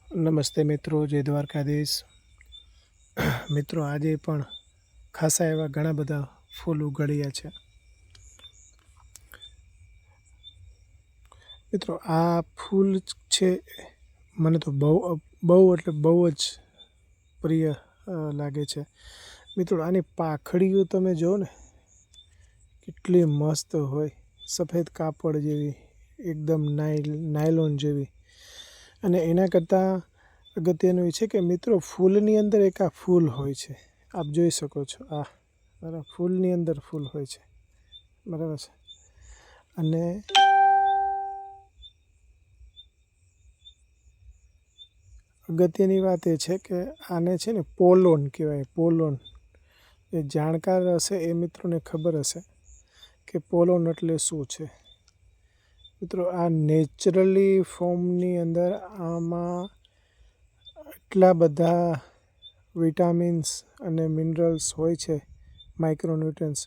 નમસ્તે મિત્રો, જય દ્વારકાધીશ. મિત્રો, આજે પણ ખાસા એવા ઘણા બધા ફૂલ ઉગાડ્યા છે. મિત્રો, આ ફૂલ છે મને તો બહુ જ પ્રિય લાગે છે. મિત્રો, આની પાંખડીઓ તમે જુઓ ને, કેટલી મસ્ત હોય, સફેદ કાપડ જેવી, એકદમ નાયલોન જેવી. અને એના કરતાં અગત્યનું એ છે કે મિત્રો, ફૂલની અંદર એક આ ફૂલ હોય છે, આપ જોઈ શકો છો. આ બરાબર, ફૂલની અંદર ફૂલ હોય છે, બરાબર છે. અને અગત્યની વાત એ છે કે આને છે ને પોલોન કહેવાય. પોલોન એ જાણકાર હશે એ મિત્રોને ખબર હશે કે પોલોન એટલે શું છે. મિત્રો, આ નેચરલી ફોર્મની અંદર આમાં એટલા બધા વિટામિન્સ અને મિનરલ્સ હોય છે, માઇક્રોન્યુટ્રન્સ,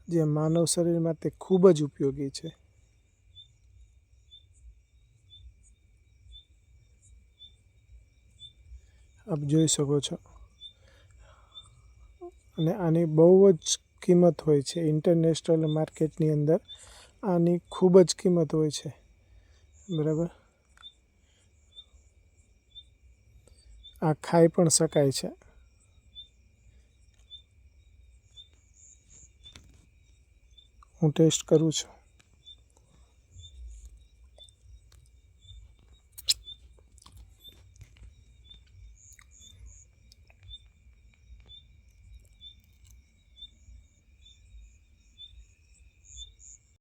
જે માનવ શરીર માટે ખૂબ જ ઉપયોગી છે. આપ જોઈ શકો છો. અને આની બહુ જ કિંમત હોય છે. ઇન્ટરનેશનલ માર્કેટની અંદર આની ખૂબ જ કિંમત હોય છે, બરાબર. આ ખાઈ પણ શકાય છે. હું ટેસ્ટ કરું છું.